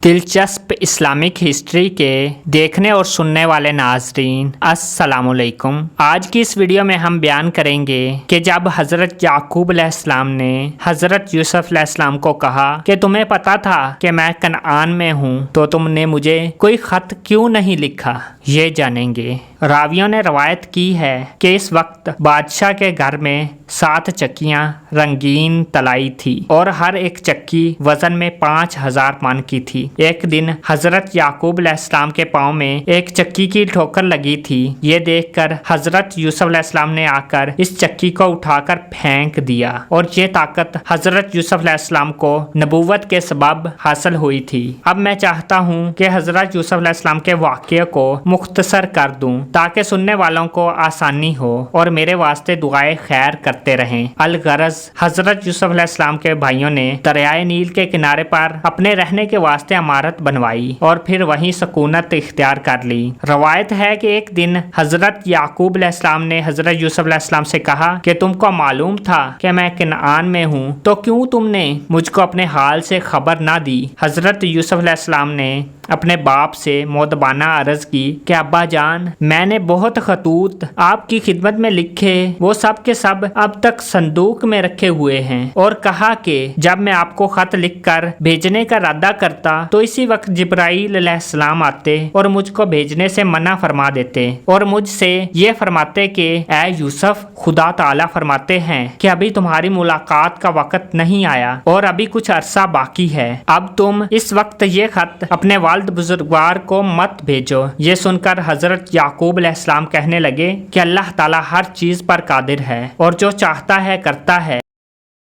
दिलचस्प Islamic history के देखने और सुनने वाले नाजरीन अस्सलामुअलैकुम। आज की इस वीडियो में हम बयान करेंगे कि जब हज़रत याकूब अलैहिस्सलाम ने हज़रत यूसुफ अलैहिस्सलाम को कहा कि तुम्हें पता था कि मैं कनान में हूँ तो तुमने मुझे कोई ख़त क्यों नहीं लिखा, ये जानेंगे। रावियों ने रवायत की है कि इस वक्त बादशाह के घर में 7 चक्कियाँ रंगीन तलाई थी और हर एक चक्की वजन में 5000 मन की थी। एक दिन हजरत याकूब अलैहिस्सलाम के पाँव में एक चक्की की ठोकर लगी थी। ये देखकर हजरत यूसुफ अलैहिस्सलाम ने आकर इस चक्की को उठाकर फेंक दिया और ये ताकत हजरत यूसुफ अलैहिस्सलाम को नबूवत के सबब हासिल हुई थी। अब मैं चाहता हूँ कि हजरत यूसुफ अलैहिस्सलाम के वाक़ये को मुख्तसर कर दूँ ताकि सुनने वालों को आसानी हो और मेरे वास्ते दुआए खैर करते रहें। अलगरज हजरत यूसुफ अलैहिस्सलाम के भाइयों ने दरियाए नील के किनारे पर अपने रहने के वास्ते इमारत बनवाई और फिर वहीं सुकूनत इख्तियार कर ली। रवायत है कि एक दिन हजरत याकूब अलैहिस्सलाम ने हजरत यूसुफ अलैहिस्सलाम से कहा कि तुमको मालूम था कि मैं कनान में हूँ, तो क्यों तुमने मुझको अपने हाल से खबर ना दी। हजरत यूसुफ अलैहिस्सलाम ने अपने बाप से मोदबाना अर्ज की कि अब्बा जान, मैंने बहुत खतूत आपकी खिदमत में लिखे, वो सब के सब अब तक संदूक में रखे हुए हैं, और कहा कि जब मैं आपको खत लिखकर भेजने का इरादा करता तो इसी वक्त जिब्राईल अलैहिस्सलाम आते और मुझको भेजने से मना फरमा देते और मुझसे ये फरमाते कि ऐ यूसुफ, खुदा ताला फरमाते हैं कि अभी तुम्हारी मुलाकात का वक्त नहीं आया और अभी कुछ अरसा बाकी है। अब तुम इस वक्त ये खत अपने वालिद बुजुर्गवार को मत भेजो। ये सुनकर हजरत याकूब अलैहिस्सलाम कहने लगे कि अल्लाह ताला हर चीज पर कादिर है और जो चाहता है करता है।